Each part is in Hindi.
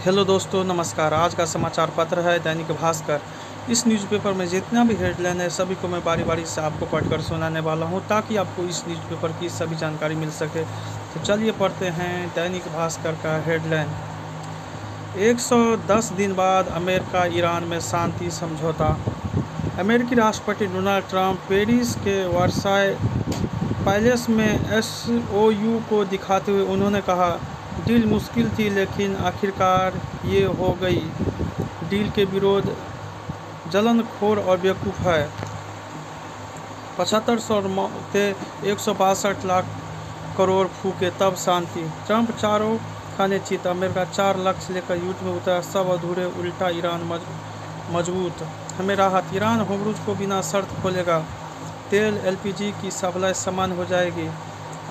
हेलो दोस्तों, नमस्कार। आज का समाचार पत्र है दैनिक भास्कर। इस न्यूज़पेपर में जितना भी हेडलाइन है सभी को मैं बारी बारी से आपको पढ़कर सुनाने वाला हूं ताकि आपको इस न्यूज़पेपर की सभी जानकारी मिल सके। तो चलिए पढ़ते हैं दैनिक भास्कर का हेडलाइन। 110 दिन बाद अमेरिका ईरान में शांति समझौता। अमेरिकी राष्ट्रपति डोनाल्ड ट्रंप पेरिस के वर्साई पैलेस में SOU को दिखाते हुए उन्होंने कहा, डील मुश्किल थी लेकिन आखिरकार ये हो गई। डील के विरोध जलनखोर और बेवकूफ़ है। 7500 मौतें, 162 लाख करोड़ फूके तब शांति। ट्रंप चारों खाने चित। अमेरिका 4 लक्ष्य लेकर युद्ध में उतरा, सब अधूरे, उल्टा ईरान मजबूत। हमें राहत, ईरान होर्मुज़ को बिना शर्त खोलेगा। तेल LPG की सप्लाई समान हो जाएगी।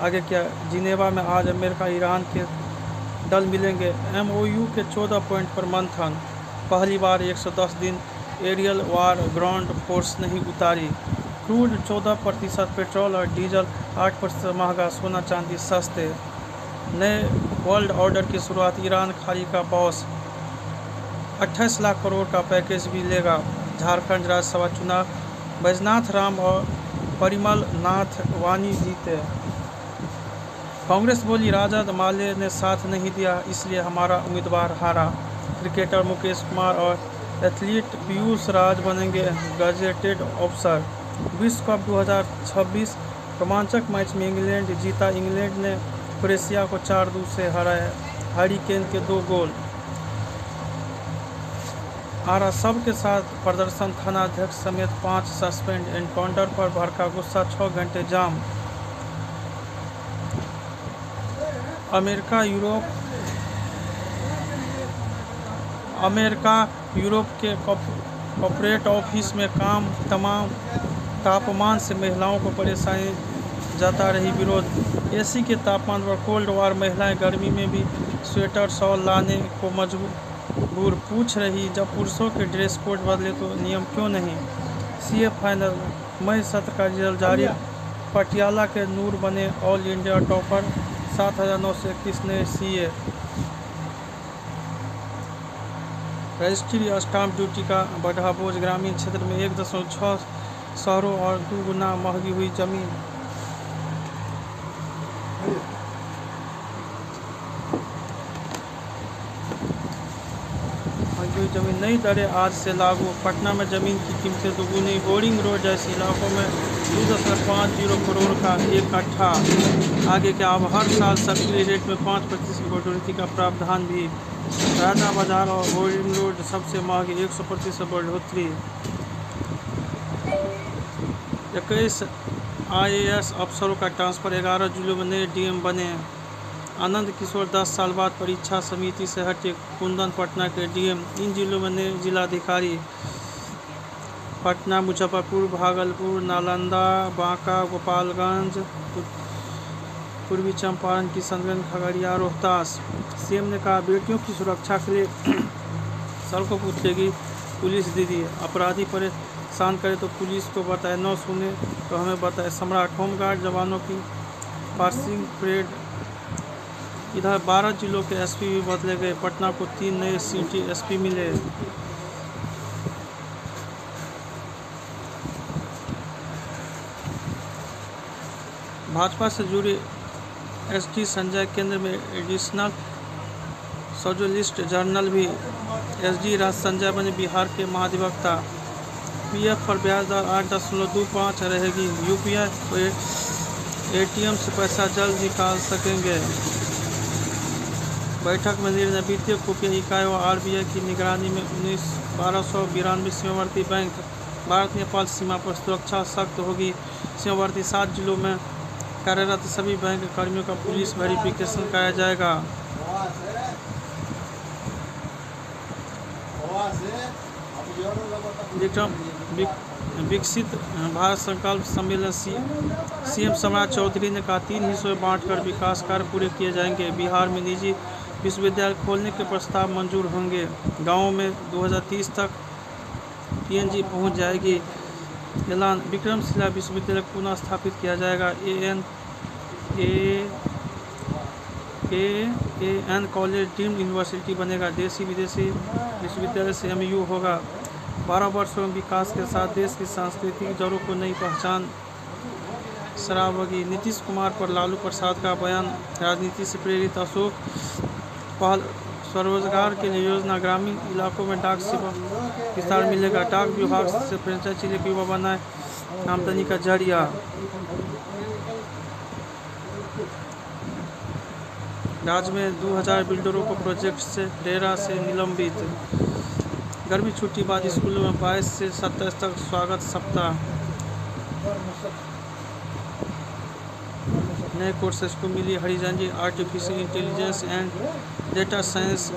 आगे क्या? जिनेवा में आज अमेरिका ईरान के दल मिलेंगे। MOU के 14 पॉइंट पर मंथन। पहली बार 110 दिन एरियल वार ग्राउंड फोर्स नहीं उतारी। क्रूड 14%, पेट्रोल और डीजल 8% महंगा, सोना चांदी सस्ते। नए वर्ल्ड ऑर्डर की शुरुआत, ईरान खाड़ी का बॉस 28 लाख करोड़ का पैकेज भी लेगा। झारखंड राज्यसभा चुनाव, बैजनाथ राम और परिमल नाथ वानी जीते। कांग्रेस बोली, राजद माले ने साथ नहीं दिया इसलिए हमारा उम्मीदवार हारा। क्रिकेटर मुकेश कुमार और एथलीट पीयूष राज बनेंगे गजेटेड ऑफिसर। विश्व कप 2026 रोमांचक मैच में इंग्लैंड जीता। इंग्लैंड ने क्रोएशिया को 4-2 से हराया। हैरी केन के 2 गोल। आरा सबके साथ प्रदर्शन, थानाध्यक्ष समेत 5 सस्पेंड। एनकाउंटर पर भड़का गुस्सा, 6 घंटे जाम। अमेरिका यूरोप के कॉर्पोरेट ऑफिस में काम, तमाम तापमान से महिलाओं को परेशानी, जाता रही विरोध। AC के तापमान पर कोल्ड वार, महिलाएं गर्मी में भी स्वेटर शॉल लाने को मजबूर। पूछ रही, जब पुरुषों के ड्रेस कोड बदले तो नियम क्यों नहीं? CA फाइनल, मई सत्र का रिजल्ट जारी। पटियाला के नूर बने ऑल इंडिया टॉपर, 7,921 नए CA। रजिस्ट्री स्टाम्प ड्यूटी का बढ़ा बोझ, ग्रामीण क्षेत्र में 1.6, शहरों और 2 गुना महंगी हुई जमीन। नई दरें आज से लागू। पटना में जमीन की कीमतें दोगुनी। बोरिंग रोड जैसे इलाकों में 2.50 करोड़ का 1 कट्ठा। आगे क्या? अब हर साल सब्सिडी रेट में 5% की कटौती का प्रावधान भी। राजा बाजार और बोरिंग रोड सबसे महंगे, 100% बढ़ोतरी। 21 IAS अफसरों का ट्रांसफर, 11 जिलों में नए DM बने। आनंद किशोर 10 साल बाद परीक्षा समिति से हटे। कुंदन पटना के DM। इन जिलों में नए जिलाधिकारी, पटना, मुजफ्फरपुर, भागलपुर, नालंदा, बांका, गोपालगंज, पूर्वी चंपारण, किशनगंज, खगड़िया, रोहतास। CM ने कहा, बेटियों की सुरक्षा के लिए सड़कों पर उतरेगी पुलिस दीदी। अपराधी परेशान करे तो पुलिस को बताए, न सुने तो हमें बताए। सम्राट, होमगार्ड जवानों की पासिंग परेड। इधर 12 जिलों के SP भी बदले गए। पटना को 3 नए सिटी SP मिले। भाजपा से जुड़े SD संजय, केंद्र में एडिशनल सोशलिस्ट जर्नल भी। SD राज संजय बने बिहार के महाधिवक्ता। PF पर ब्याज दर 8.25 रहेगी। UPI तो ATM से पैसा जल्द निकाल सकेंगे। बैठक में निर्णय, वित्तीय खुफिया इकाई व RBI की निगरानी में 1292 सीमावर्ती बैंक। भारत नेपाल सीमा पर सुरक्षा सख्त होगी। सीमावर्ती 7 जिलों में कार्यरत सभी बैंक कर्मियों का पुलिस वेरिफिकेशन कराया जाएगा। विकसित भारत संकल्प सम्मेलन, CM सम्राट चौधरी ने कहा, 3 हिस्सों में बांटकर विकास कार्य पूरे किए जाएंगे। बिहार में निजी विश्वविद्यालय खोलने के प्रस्ताव मंजूर होंगे। गाँवों में 2030 तक PNG पहुंच जाएगी। ऐलान, विक्रमशिला विश्वविद्यालय पुनः स्थापित किया जाएगा। AAN कॉलेज डीम्ड यूनिवर्सिटी बनेगा। देशी विदेशी विश्वविद्यालय से MU होगा। 12 वर्षों में विकास के साथ देश की सांस्कृतिक जड़ों को नई पहचान सराबगी। नीतीश कुमार पर लालू प्रसाद का बयान, राजनीति से प्रेरित अशोक पहल। स्वरोजगार के लिए योजना, ग्रामीण इलाकों में डाक सेवा विस्तार मिलेगा। डाक विभाग से फ्रेंचाइजी जिले के युवा बनाए आमदनी का जरिया। राज्य में 2000 बिल्डरों को प्रोजेक्ट से रेरा से निलंबित। गर्मी छुट्टी बाद स्कूलों में 22 से 27 तक स्वागत सप्ताह। नए कोर्सेज को मिली हरी झंडी। Artificial intelligence and data science,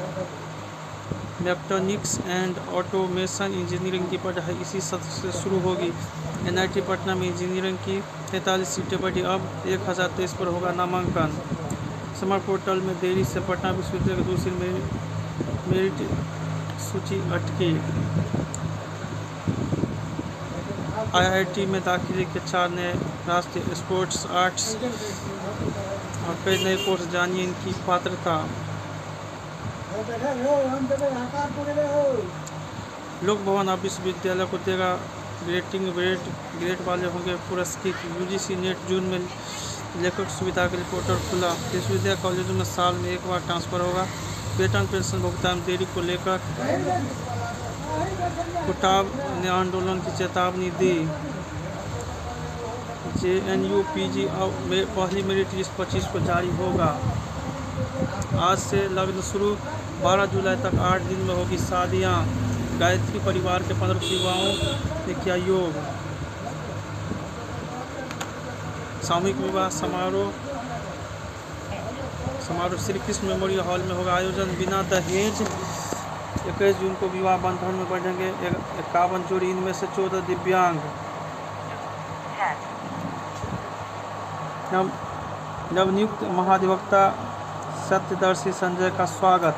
mechatronics and automation engineering की पढ़ाई इसी सत्र से शुरू होगी। NIT पटना में इंजीनियरिंग की 43 सीटें बढ़ी, अब 1023 पर होगा नामांकन। समर पोर्टल में देरी से पटना विश्वविद्यालय की दूसरी मेरिट सूची अटकी। IIT में दाखिले के 4 नए रास्ते, स्पोर्ट्स, आर्ट्स और कई नए कोर्स। जानिए इनकी पात्रता। लोक भवन अब विश्वविद्यालय को देगा ग्रेड वाले होंगे पुरस्कृत। UGC नेट जून में लेखक सुविधा के लिए पोर्टल खुला। विश्वविद्यालय कॉलेजों में साल में एक बार ट्रांसफर होगा। वेतन पेंशन भुगतान देरी को लेकर कुटाब ने आंदोलन की चेतावनी दी। JNU PG अब पहली मेरिट लिस्ट 25 को जारी होगा। आज से लग्न शुरू, 12 जुलाई तक 8 दिन में होगी शादियां। गायत्री परिवार के 15 युवाओं ने किया योग। सामूहिक विवाह समारोह श्री कृष्ण मेमोरियल हॉल में होगा आयोजन, बिना दहेज। 21 जून को विवाह बंधन में बढ़ेंगे 51 जोड़ी, इनमें से 14 दिव्यांग। नवनियुक्त महाधिवक्ता सत्यदर्शी संजय का स्वागत।